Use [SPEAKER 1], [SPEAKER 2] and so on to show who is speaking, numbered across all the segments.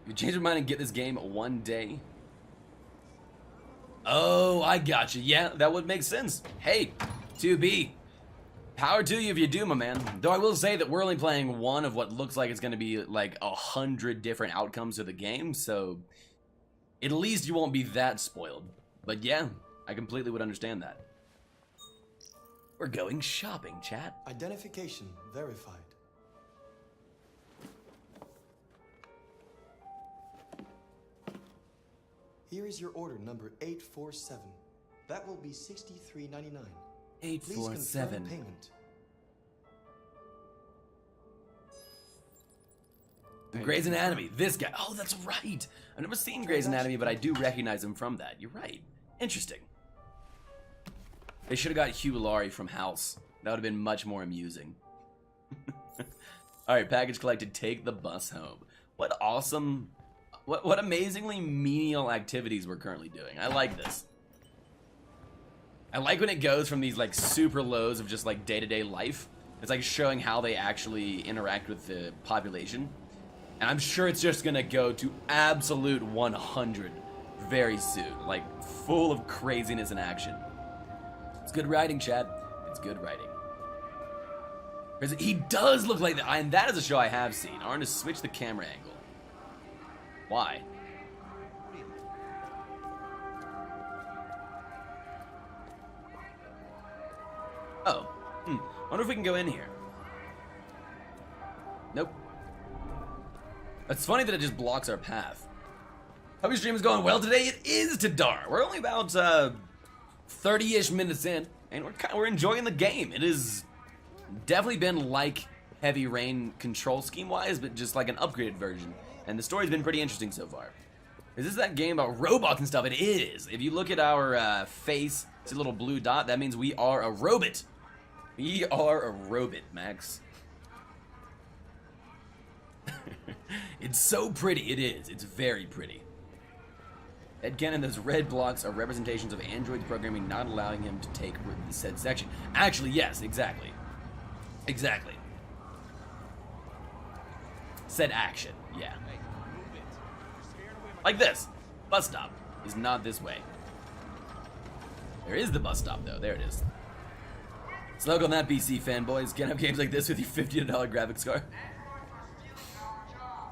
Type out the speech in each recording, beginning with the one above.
[SPEAKER 1] You change your mind and get this game one day. Oh, I gotcha. Yeah, that would make sense. Hey, 2B. Power to you if you do, my man. Though I will say that we're only playing one of what looks like it's going to be like 100 different outcomes of the game, so at least you won't be that spoiled. But yeah, I completely would understand that. We're going shopping, chat.
[SPEAKER 2] Identification verified. Here is your order number 847. That will be $63.99.
[SPEAKER 1] 847.
[SPEAKER 2] Please confirm payment.
[SPEAKER 1] Grey's Anatomy. This guy. Oh, that's right. I've never seen Grey's Anatomy, but I do recognize him from that. You're right. Interesting. They should have got Hugh Laurie from House. That would have been much more amusing. Alright, package collected. Take the bus home. What awesome... What amazingly menial activities we're currently doing. I like this. I like when it goes from these like super lows of just like day-to-day life. It's like showing how they actually interact with the population. And I'm sure it's just gonna go to absolute 100 very soon. Like full of craziness and action. It's good writing, Chad. It's good writing. He does look like that, and that is a show I have seen. I want to switch the camera angle. Why? Oh. Wonder if we can go in here. Nope. It's funny that it just blocks our path. Hope your stream is going well today. It is Tadar. We're only about 30-ish minutes in, and we're enjoying the game. It has definitely been like Heavy Rain control scheme-wise, but just like an upgraded version. And the story's been pretty interesting so far. Is this that game about robots and stuff? It is. If you look at our face, it's a little blue dot. That means we are a robot. We are a robot, Max. It's so pretty. It is. It's very pretty. Headcanon, those red blocks are representations of Android's programming not allowing him to take the said section. Actually, yes, exactly. Exactly. Said action, yeah. Like this. Bus stop is not this way. There is the bus stop, though. There it is. Slug on that PC, fanboys. Can't have games like this with your $50 graphics card.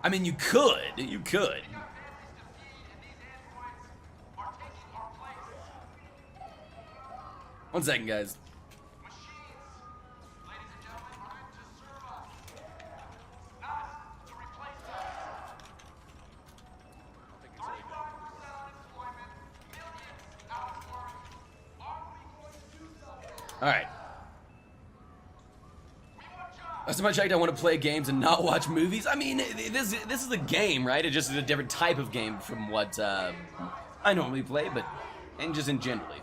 [SPEAKER 1] I mean, you could. You could. One second, guys. Alright. Last time I checked, I want to play games and not watch movies. I mean, this is a game, right? It just is a different type of game from what I normally play, but and just in generally.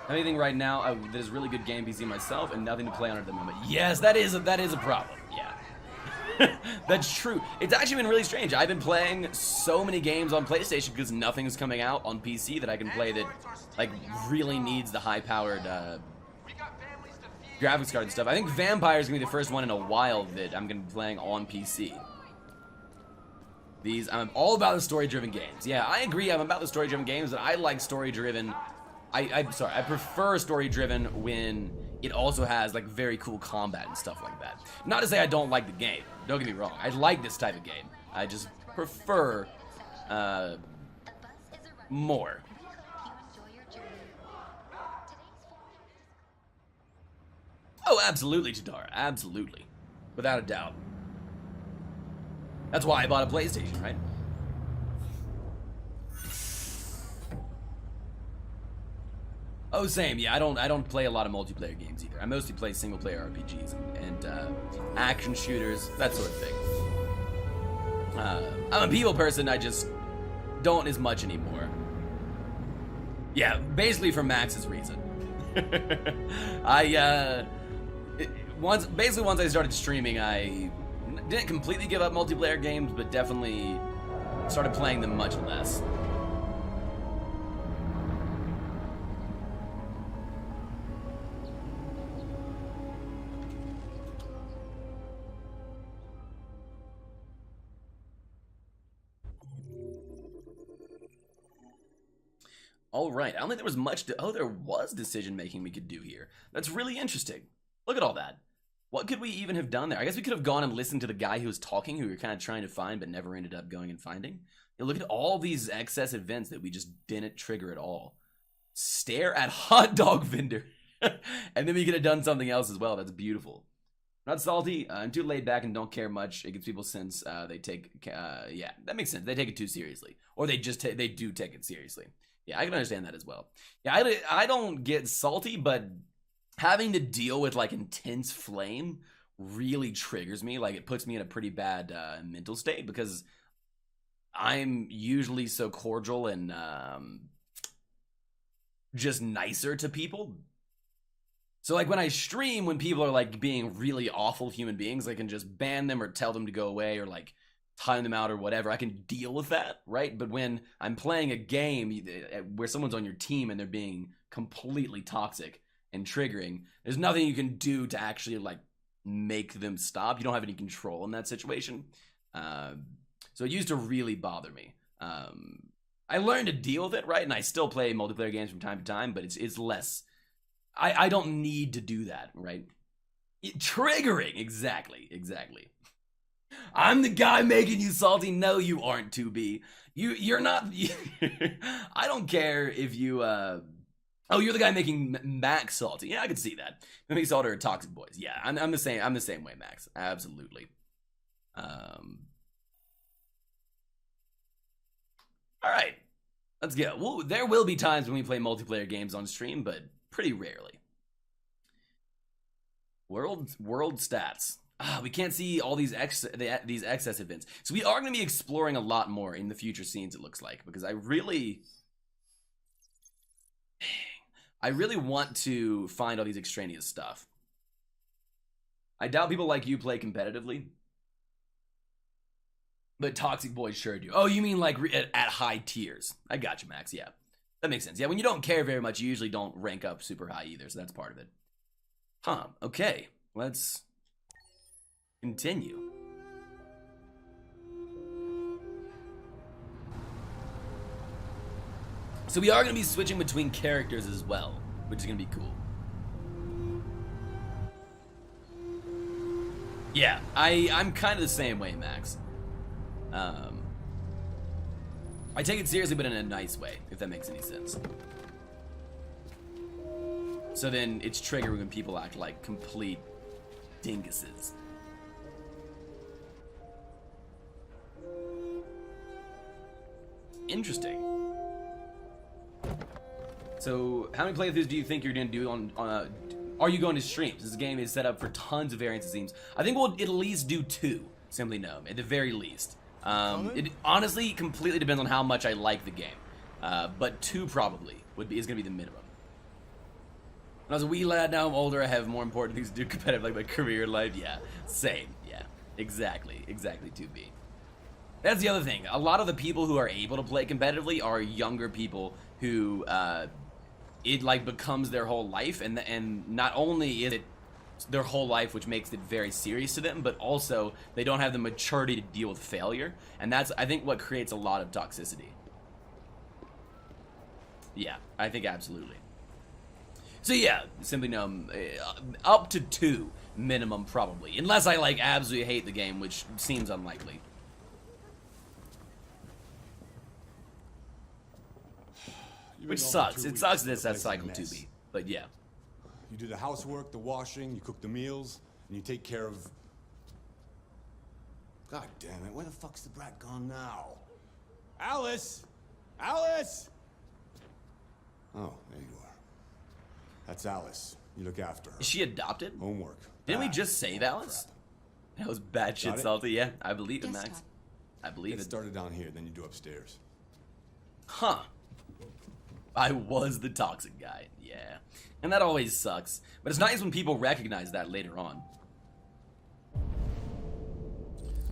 [SPEAKER 1] Anything right now that is really good game PC myself and nothing to play on at the moment. Yes, that is a problem. Yeah. That's true. It's actually been really strange. I've been playing so many games on PlayStation because nothing is coming out on PC that I can play that like really needs the high-powered graphics card and stuff. I think Vampire is gonna be the first one in a while that I'm gonna be playing on PC. I'm all about the story-driven games. Yeah, I agree. I'm about the story-driven games, but I like story-driven. I'm sorry. I prefer story-driven when it also has like very cool combat and stuff like that. Not to say I don't like the game. Don't get me wrong. I like this type of game. I just prefer more. Oh, absolutely, Tadara. Absolutely. Without a doubt. That's why I bought a PlayStation, right? Oh, same. Yeah, I don't play a lot of multiplayer games either. I mostly play single-player RPGs and action shooters, that sort of thing. I'm a people person. I just don't as much anymore. Yeah, basically for Max's reason. Once I started streaming, I didn't completely give up multiplayer games, but definitely started playing them much less. All right. I don't think there was much oh, there was decision making we could do here. That's really interesting. Look at all that. What could we even have done there? I guess we could have gone and listened to the guy who was talking, who we were kind of trying to find but never ended up going and finding. You look at all these excess events that we just didn't trigger at all. Stare at hot dog vendor. And then we could have done something else as well. That's beautiful. Not salty. I'm too laid back and don't care much. It gives people sense they take, yeah, that makes sense. They take it too seriously, or they just they do take it seriously. Yeah, I can understand that as well. Yeah, I don't get salty, but having to deal with like intense flame really triggers me. Like it puts me in a pretty bad mental state because I'm usually so cordial and just nicer to people. So like when I stream, when people are like being really awful human beings, I can just ban them or tell them to go away or like time them out or whatever. I can deal with that, right? But when I'm playing a game where someone's on your team and they're being completely toxic and triggering, there's nothing you can do to actually like make them stop. You don't have any control in that situation. So it used to really bother me. I learned to deal with it, right? And I still play multiplayer games from time to time, but it's less. I don't need to do that, right? Triggering, exactly. I'm the guy making you salty. No, you aren't, 2B. You're not. I don't care if you. Oh, you're the guy making Max salty. Yeah, I can see that. Maybe salty or toxic boys. Yeah, I'm the same. I'm the same way, Max. Absolutely. All right, let's go. Well, there will be times when we play multiplayer games on stream, but pretty rarely. World stats. We can't see all these these excess events. So we are going to be exploring a lot more in the future scenes, it looks like, because I really want to find all these extraneous stuff. I doubt people like you play competitively, but toxic boys sure do. Oh, you mean like at high tiers? I got you, Max. Yeah, that makes sense. Yeah, when you don't care very much, you usually don't rank up super high either, so that's part of it. Huh, okay, let's continue. So we are going to be switching between characters as well, which is going to be cool. Yeah, I'm kind of the same way, Max. I take it seriously, but in a nice way, if that makes any sense. So then it's triggering when people act like complete dinguses. Interesting. So, how many playthroughs do you think you're going to do on are you going to streams? This game is set up for tons of variants, it seems. I think we'll at least do 2, Simply Gnome, at the very least. It honestly completely depends on how much I like the game. But 2 probably is going to be the minimum. When I was a wee lad, now I'm older, I have more important things to do competitive, like my career in life. Yeah, same. Yeah, exactly 2B. That's the other thing. A lot of the people who are able to play competitively are younger people who it like becomes their whole life, and not only is it their whole life, which makes it very serious to them, but also they don't have the maturity to deal with failure, and that's, I think, what creates a lot of toxicity. Yeah, I think absolutely. So yeah, Simply Gnome, up to 2 minimum probably, unless I like absolutely hate the game, which seems unlikely. Which sucks. It sucks that it's that cycle 2B, but yeah.
[SPEAKER 3] You do the housework, the washing, you cook the meals, and you take care of... God damn it, where the fuck's the brat gone now? Alice! Alice! Oh, there you are. That's Alice. You look after her.
[SPEAKER 1] Is she adopted?
[SPEAKER 3] Homework.
[SPEAKER 1] Didn't we just save Alice? That was bad shit salty. Yeah, I believe it, Max.
[SPEAKER 4] Desktop.
[SPEAKER 1] I believe
[SPEAKER 3] Get
[SPEAKER 1] it.
[SPEAKER 3] started down here, then you do upstairs.
[SPEAKER 1] Huh. I was the toxic guy. Yeah. And that always sucks. But it's nice when people recognize that later on.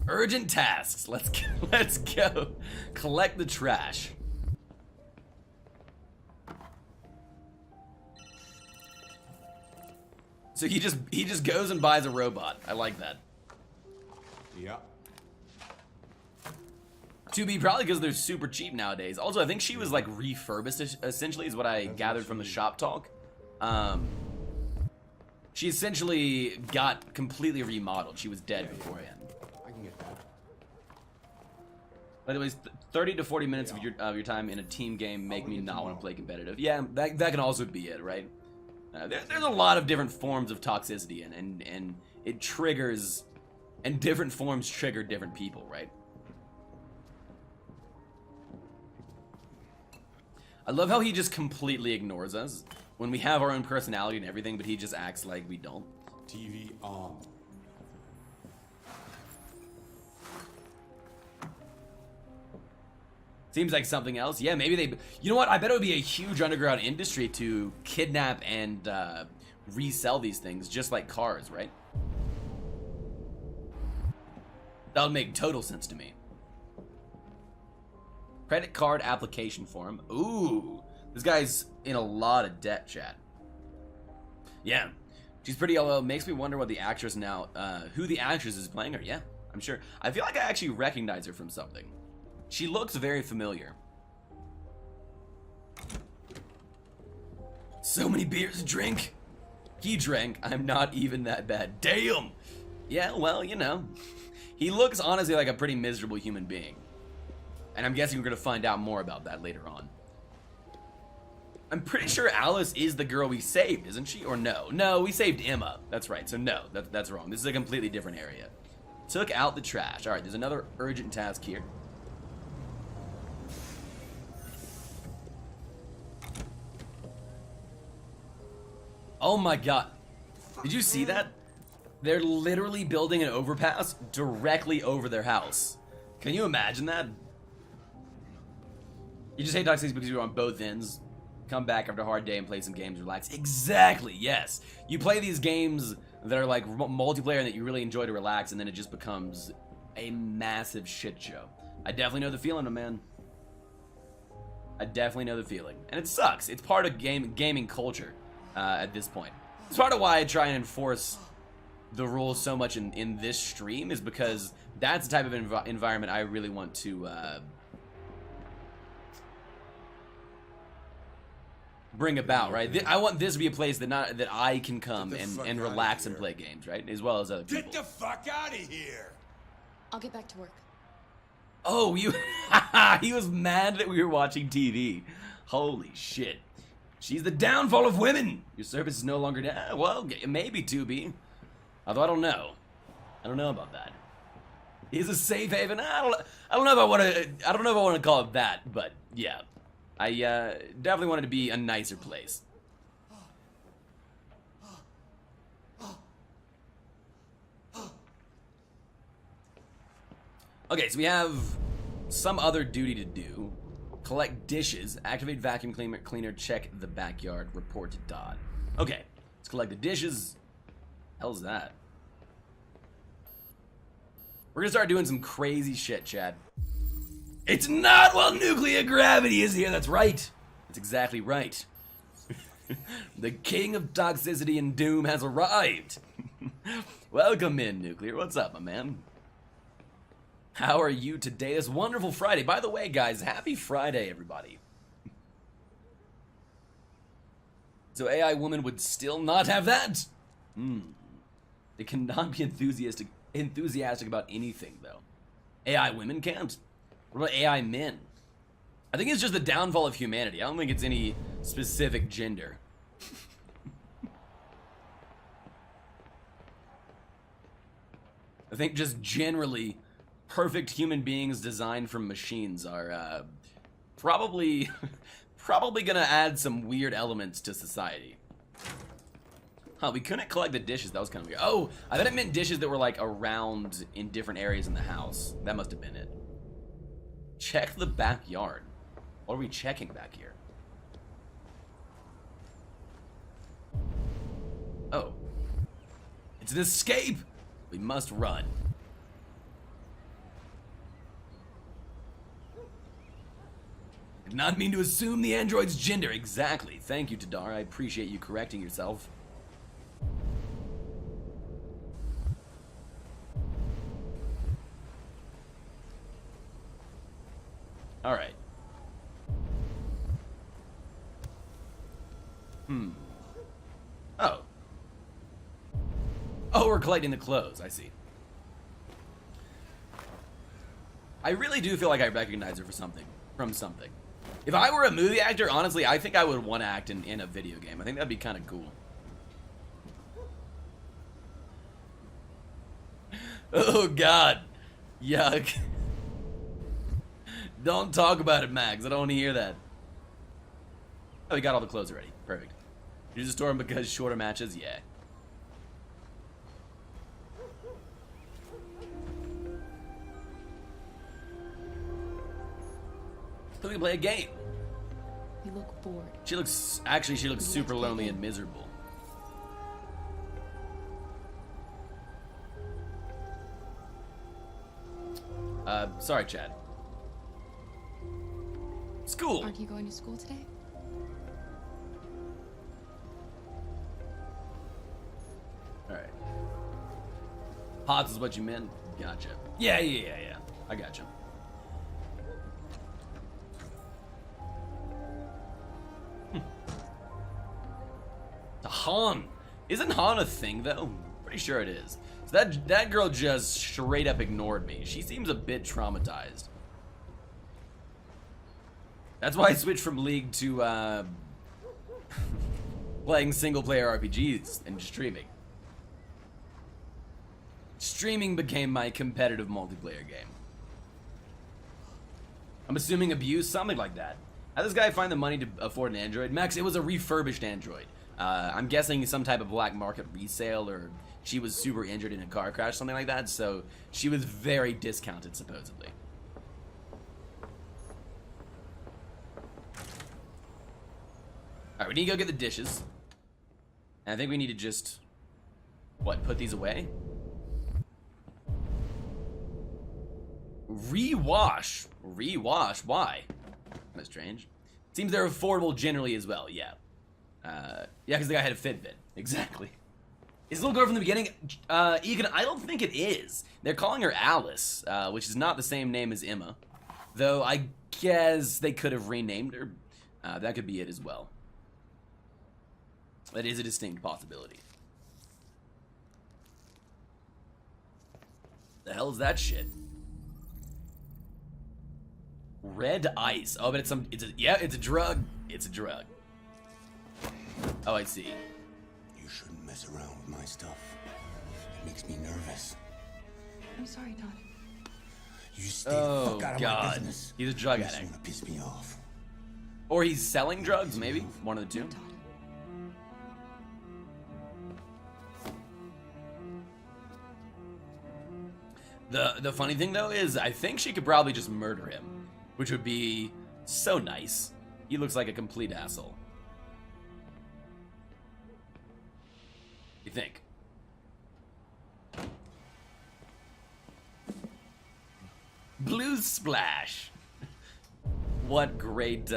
[SPEAKER 1] Urgent tasks. Let's go. Let's go. Collect the trash. So he just goes and buys a robot. I like that.
[SPEAKER 3] Yeah.
[SPEAKER 1] To be probably because they're super cheap nowadays. Also, I think she was like refurbished, essentially, is what I gathered from the shop talk. She essentially got completely remodeled. She was dead beforehand.
[SPEAKER 3] I can get that.
[SPEAKER 1] By the way, 30 to 40 minutes of your time in a team game make me not want to play competitive. Yeah, that can also be it, right? There's a lot of different forms of toxicity, and it triggers, and different forms trigger different people, right? I love how he just completely ignores us when we have our own personality and everything, but he just acts like we don't.
[SPEAKER 3] TV on.
[SPEAKER 1] Seems like something else. Yeah, maybe they... You know what? I bet it would be a huge underground industry to kidnap and resell these things, just like cars, right? That would make total sense to me. Credit card application form. Ooh, this guy's in a lot of debt, chat. Yeah, she's pretty yellow. Makes me wonder what the actress now, who the actress is playing her. Yeah, I'm sure. I feel like I actually recognize her from something. She looks very familiar. So many beers to drink. He drank. I'm not even that bad. Damn. Yeah, well, you know. He looks honestly like a pretty miserable human being. And I'm guessing we're going to find out more about that later on. I'm pretty sure Alice is the girl we saved, isn't she? Or no? No, we saved Emma. That's right. So no, that's wrong. This is a completely different area. Took out the trash. All right, there's another urgent task here. Oh my god. Did you see that? They're literally building an overpass directly over their house. Can you imagine that? You just hate toxicity because you're on both ends. Come back after a hard day and play some games, relax. Exactly, yes. You play these games that are like multiplayer and that you really enjoy to relax, and then it just becomes a massive shit show. I definitely know the feeling, my man. I definitely know the feeling. And it sucks. It's part of gaming culture at this point. It's part of why I try and enforce the rules so much in this stream, is because that's the type of environment I really want to bring about, right? I want this to be a place that I can come and relax and play games, right? As well as other people.
[SPEAKER 3] Get the fuck out of here!
[SPEAKER 4] I'll get back to work.
[SPEAKER 1] Oh, you... He was mad that we were watching TV. Holy shit. She's the downfall of women! Your service is no longer down. Well, maybe 2B. Although I don't know. I don't know about that. Is a safe haven? I don't know if I want to call it that, but yeah. I definitely want it to be a nicer place. Okay, so we have some other duty to do. Collect dishes, activate vacuum cleaner, check the backyard, report to Dodd. Okay, let's collect the dishes. Hell's that? We're gonna start doing some crazy shit, Chad. It's not while nuclear gravity is here, that's right. That's exactly right. The king of toxicity and doom has arrived. Welcome in, Nuclear. What's up, my man? How are you today? This wonderful Friday. By the way, guys, happy Friday, everybody. So AI woman would still not have that? They cannot be enthusiastic about anything, though. AI women can't. What about AI men? I think it's just the downfall of humanity. I don't think it's any specific gender. I think just generally, perfect human beings designed from machines are probably gonna add some weird elements to society. Huh, we couldn't collect the dishes. That was kind of weird. Oh, I bet it meant dishes that were like around in different areas in the house. That must have been it. Check the backyard. What are we checking back here? Oh. It's an escape! We must run. Did not mean to assume the android's gender. Exactly. Thank you, Tadar. I appreciate you correcting yourself. All right. Oh. Oh, we're collecting the clothes. I see. I really do feel like I recognize her for something. From something. If I were a movie actor, honestly, I think I would want to act in a video game. I think that'd be kind of cool. Oh, God. Yuck. Don't talk about it, Max. I don't want to hear that. Oh, we got all the clothes already. Perfect. You just store them because shorter matches? Yeah. So we can play a game.
[SPEAKER 4] You look bored.
[SPEAKER 1] She looks super lonely and miserable. Sorry, Chad. School.
[SPEAKER 4] Aren't you going to school today?
[SPEAKER 1] Alright. Pots is what you meant? Gotcha. Yeah. I gotcha. Han. Isn't Han a thing, though? Pretty sure it is. So that girl just straight up ignored me. She seems a bit traumatized. That's why I switched from League to playing single-player RPGs and streaming. Streaming became my competitive multiplayer game. I'm assuming abuse, something like that. How does this guy find the money to afford an android? Max, it was a refurbished android. I'm guessing some type of black market resale, or she was super injured in a car crash, something like that, so she was very discounted, supposedly. Alright, we need to go get the dishes. And I think we need to just, what, put these away? Rewash. Rewash, why? That's strange. Seems they're affordable generally as well, yeah. Yeah, because the guy had a Fitbit. Exactly. Is the little girl from the beginning? Egan, I don't think it is. They're calling her Alice, which is not the same name as Emma. Though I guess they could have renamed her. That could be it as well. That is a distinct possibility. The hell is that shit? Red ice. Oh, but it's a drug. It's a drug. Oh, I see.
[SPEAKER 3] You shouldn't mess around with my stuff. It makes me nervous.
[SPEAKER 4] I'm sorry, Todd.
[SPEAKER 3] You stay the fuck out of
[SPEAKER 1] God.
[SPEAKER 3] my business.
[SPEAKER 1] He's a drug
[SPEAKER 3] Unless you
[SPEAKER 1] addict.
[SPEAKER 3] wanna piss me off.
[SPEAKER 1] Or he's selling drugs, maybe? One of the two.
[SPEAKER 4] Todd.
[SPEAKER 1] The funny thing, though, is I think she could probably just murder him. Which would be so nice. He looks like a complete asshole. You think? Blue splash. What great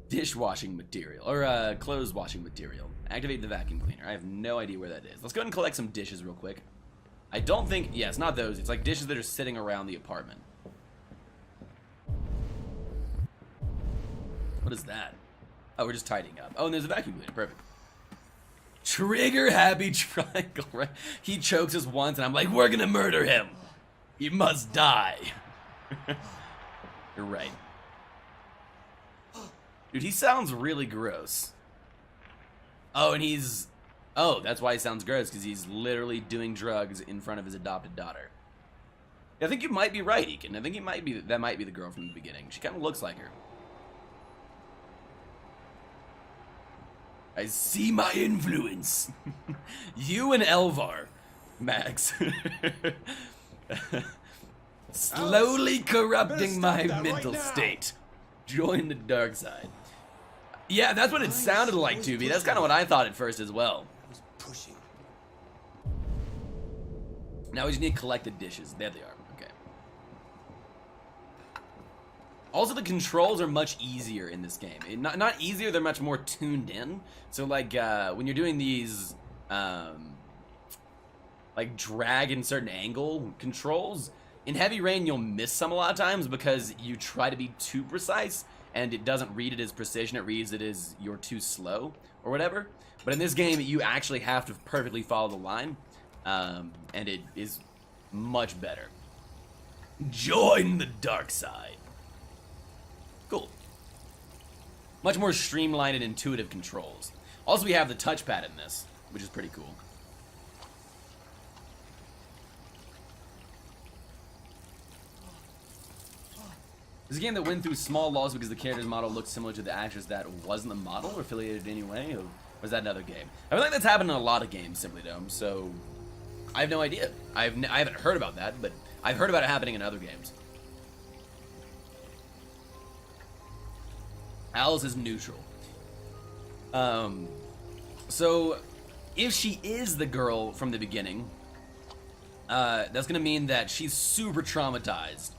[SPEAKER 1] dishwashing material or clothes washing material. Activate the vacuum cleaner. I have no idea where that is. Let's go ahead and collect some dishes real quick. I don't think, yeah, it's not those. It's like dishes that are sitting around the apartment. What is that? Oh, we're just tidying up. Oh, and there's a vacuum cleaner. Perfect. Trigger happy triangle. Right? He chokes us once, and I'm like, we're gonna murder him. He must die. You're right. Dude, he sounds really gross. Oh, and he's... Oh, that's why he sounds gross, because he's literally doing drugs in front of his adopted daughter. I think you might be right, Ekin. I think that might be the girl from the beginning. She kind of looks like her. I see my influence. You and Elvar, Max. Slowly corrupting my mental state. Join the dark side. Yeah, that's what it sounded like, Tubi. That's kind of what I thought at first as well.
[SPEAKER 3] I was pushing.
[SPEAKER 1] Now we just need to collect the dishes. There they are. Okay. Also, the controls are much easier in this game. Not easier, they're much more tuned in. So, like, when you're doing these, like, drag and certain angle controls, In Heavy Rain, you'll miss some a lot of times because you try to be too precise, and it doesn't read it as precision, it reads it as you're too slow, or whatever. But in this game, you actually have to perfectly follow the line, and it is much better. Join the dark side. Cool. Much more streamlined and intuitive controls. Also, we have the touchpad in this, which is pretty cool. This is a game that went through small laws because the character's model looked similar to the actress that wasn't the model or affiliated in any way, or was that another game? I feel like that's happened in a lot of games, Simply Dome, so I have no idea. I haven't heard about that, but I've heard about it happening in other games. Alice is neutral. So if she is the girl from the beginning, that's gonna mean that she's super traumatized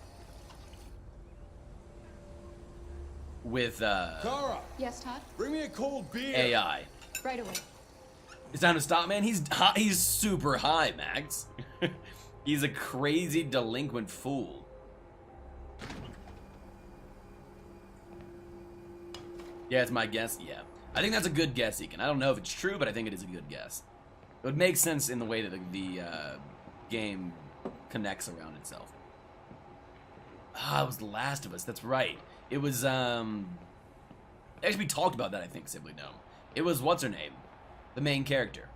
[SPEAKER 1] with
[SPEAKER 3] Kara,
[SPEAKER 4] Yes, Todd?
[SPEAKER 3] bring me a cold beer.
[SPEAKER 1] AI.
[SPEAKER 4] Right away.
[SPEAKER 1] It's time to stop, man. He's super high, Max. He's a crazy delinquent fool. Yeah, it's my guess. Yeah, I think that's a good guess, Ekin. I don't know if it's true, but I think it is a good guess. It would make sense in the way that the game connects around itself. Ah, it was The Last of Us. That's right. It was, actually, we talked about that, I think, Simply Dome. It was, what's her name? The main character.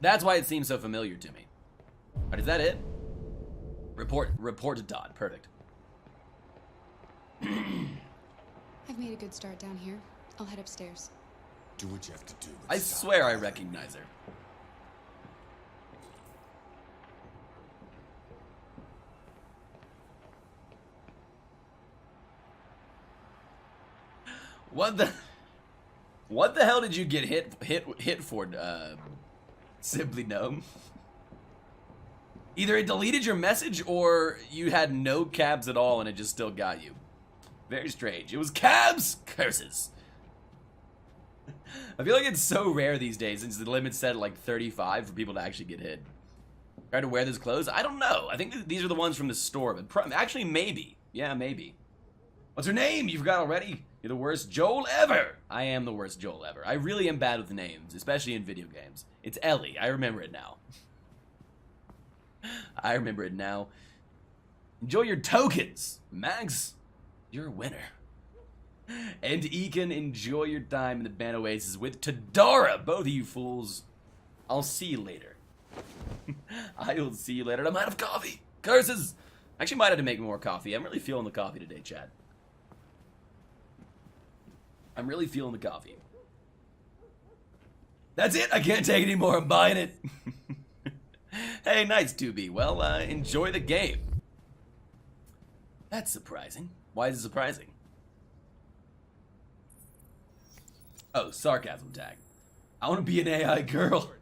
[SPEAKER 1] That's why it seems so familiar to me. Alright, is that it? Report to Todd. Perfect.
[SPEAKER 4] I've made a good start down here. I'll head upstairs.
[SPEAKER 3] Do what you have to do.
[SPEAKER 1] I swear I recognize her. What the hell did you get hit for, Simply Gnome? Either it deleted your message or you had no cabs at all and it just still got you. Very strange. It was cabs! Curses. I feel like it's so rare these days since the limit's set at like 35 for people to actually get hit. Try to wear those clothes? I don't know. I think these are the ones from the store, but actually maybe. Yeah, maybe. What's her name? You forgot already? You're the worst Joel ever! I am the worst Joel ever. I really am bad with names, especially in video games. It's Ellie. I remember it now. I remember it now. Enjoy your tokens, Max. You're a winner. And Ekin, enjoy your time in the Band Oasis with Tadara, both of you fools. I'll see you later. I'll see you later. I'm out of coffee. Curses! Actually might have to make more coffee. I'm really feeling the coffee today, Chad. I'm really feeling the coffee. That's it. I can't take it anymore. I'm buying it. Hey, nice 2B. Well, enjoy the game. That's surprising. Why is it surprising? Oh, sarcasm tag. I want to be an AI girl.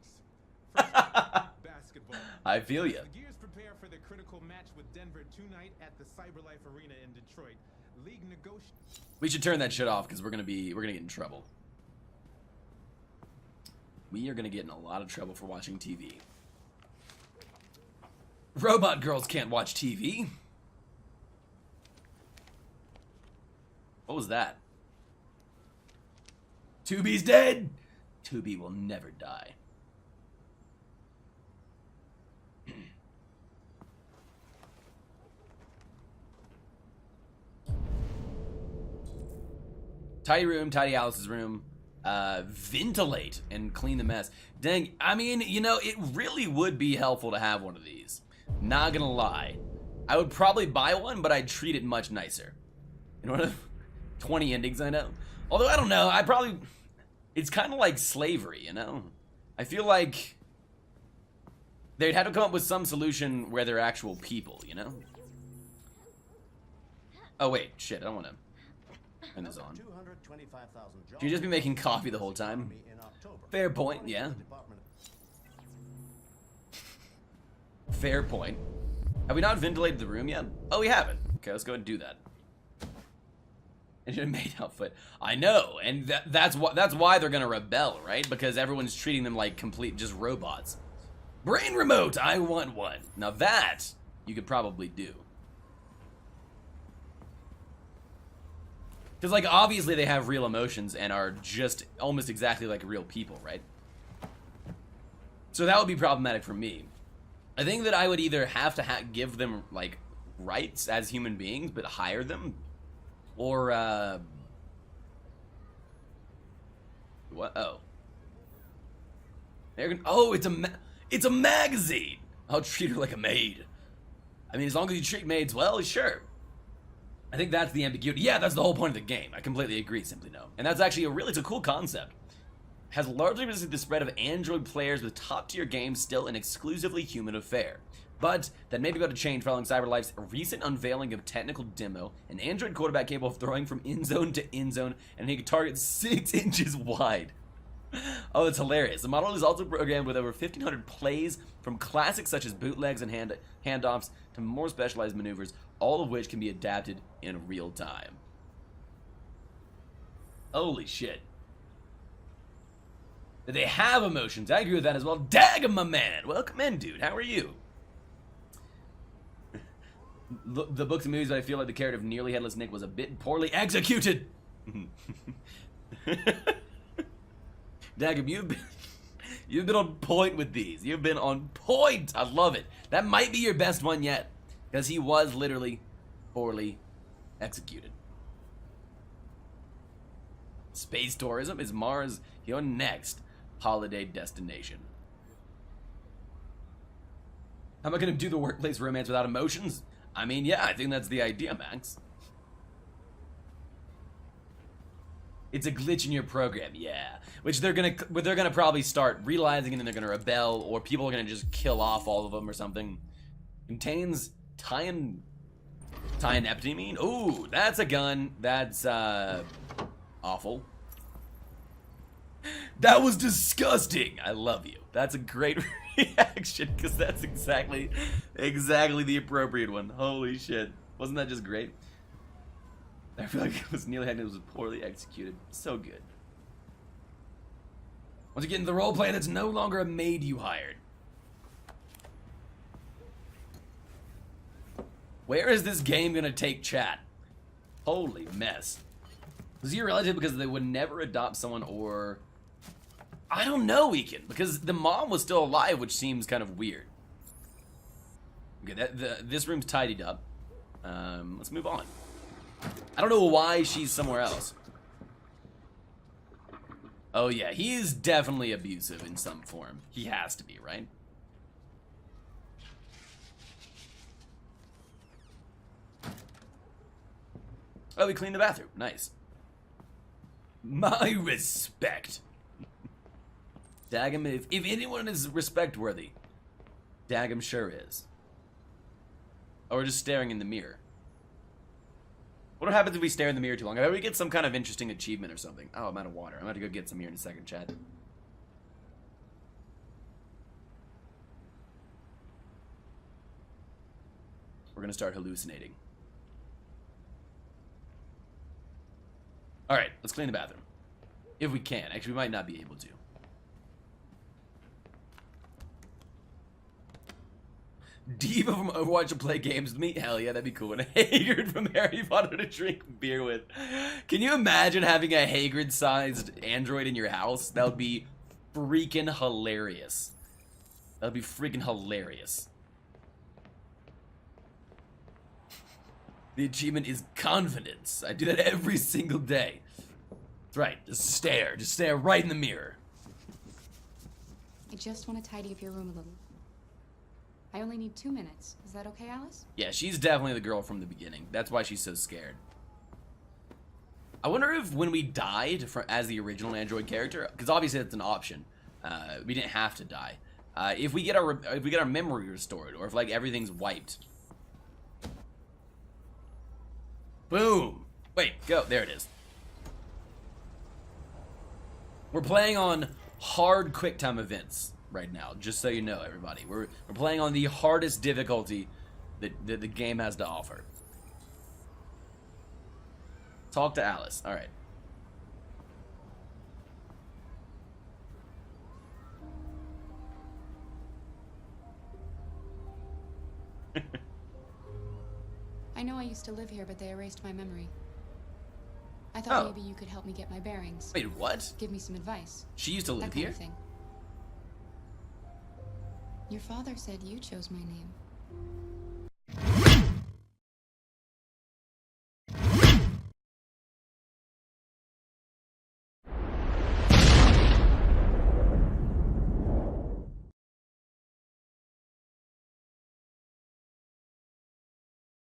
[SPEAKER 5] Basketball.
[SPEAKER 1] I feel ya.
[SPEAKER 5] The Gears prepare for the critical match with Denver tonight at the CyberLife Arena in Detroit. League negotiations.
[SPEAKER 1] We should turn that shit off because we're gonna get in trouble. We are gonna get in a lot of trouble for watching TV. Robot girls can't watch TV. What was that? 2B's dead. 2B will never die. Tidy room, tidy Alice's room. Ventilate and clean the mess. Dang, I mean, you know, it really would be helpful to have one of these. Not gonna lie. I would probably buy one, but I'd treat it much nicer. You know what? 20 endings, I know. Although, I don't know, it's kind of like slavery, you know? I feel like they'd have to come up with some solution where they're actual people, you know? Oh, wait, shit, I don't want to turn this on. Should you just be making coffee the whole time? Fair point, yeah. Fair point. Have we not ventilated the room yet? Oh, we haven't. Okay, let's go ahead and do that. And a maid outfit. I know, and that's why they're gonna rebel, right? Because everyone's treating them like complete just robots. Brain remote, I want one. Now that you could probably do. Because, like, obviously they have real emotions and are just almost exactly like real people, right? So that would be problematic for me. I think that I would either have to give them, like, rights as human beings, but hire them, or, what? Oh. Oh, it's a magazine! I'll treat her like a maid. I mean, as long as you treat maids well, sure. I think that's the ambiguity. Yeah, that's the whole point of the game. I completely agree, Simply No. And that's actually it's a cool concept. Has largely resisted the spread of Android players with top-tier games still an exclusively human affair. But that may be about to change following CyberLife's recent unveiling of technical demo, an Android quarterback capable of throwing from in-zone to in-zone, and he can target 6 inches wide. Oh, it's hilarious. The model is also programmed with over 1,500 plays, from classics such as bootlegs and handoffs to more specialized maneuvers, all of which can be adapted in real time. Holy shit. They have emotions. I agree with that as well. Daggum, my man. Welcome in, dude. How are you? The books and movies, but I feel like the character of Nearly Headless Nick was a bit poorly executed. Daggum, you've been on point with these. You've been on point. I love it. That might be your best one yet, because he was literally poorly executed. Space tourism is Mars your next holiday destination. How am I going to do the workplace romance without emotions? I mean, yeah, I think that's the idea, Max. It's a glitch in your program, yeah. Which they're gonna probably start realizing, and then they're gonna rebel, or people are gonna just kill off all of them or something. Contains Tyaneptamine. Ooh, that's a gun. That's awful. That was disgusting. I love you. That's a great reaction, because that's exactly the appropriate one. Holy shit. Wasn't that just great? I feel like it was Nearly Headless was poorly executed. So good. Once you get into the roleplay, that's no longer a maid you hired. Where is this game gonna take chat? Holy mess. Was he a relative because they would never adopt someone, or... I don't know, Ekin, because the mom was still alive, which seems kind of weird. Okay, this room's tidied up. Let's move on. I don't know why she's somewhere else. Oh yeah, he is definitely abusive in some form. He has to be, right? Oh, we cleaned the bathroom. Nice. My respect. Daggum, if anyone is respect-worthy, Daggum sure is. Or just staring in the mirror. What happens if we stare in the mirror too long? I bet we get some kind of interesting achievement or something. Oh, I'm out of water. I'm about to go get some here in a second, chat. We're gonna start hallucinating. Alright, let's clean the bathroom. If we can. Actually, we might not be able to. Diva from Overwatch to play games with me? Hell yeah, that'd be cool. And a Hagrid from Harry Potter to drink beer with. Can you imagine having a Hagrid-sized android in your house? That would be freaking hilarious. That would be freaking hilarious. The achievement is confidence. I do that every single day. That's right, just stare right in the mirror.
[SPEAKER 4] I just want to tidy up your room a little. I only need 2 minutes. Is that okay, Alice?
[SPEAKER 1] Yeah, she's definitely the girl from the beginning. That's why she's so scared. I wonder if when we died as the original android character, because obviously that's an option. We didn't have to die. If we get our memory restored, or if like everything's wiped. Boom. Wait, go. There it is. We're playing on hard QuickTime events right now, just so you know, everybody. We're playing on the hardest difficulty that the game has to offer. Talk to Alice. All right.
[SPEAKER 4] I know I used to live here, but they erased my memory. I thought
[SPEAKER 1] Oh.
[SPEAKER 4] maybe you could help me get my bearings.
[SPEAKER 1] Wait, what?
[SPEAKER 4] Give me some advice.
[SPEAKER 1] She used to
[SPEAKER 4] That
[SPEAKER 1] live
[SPEAKER 4] kind
[SPEAKER 1] here?
[SPEAKER 4] of thing. Your father said you chose my name.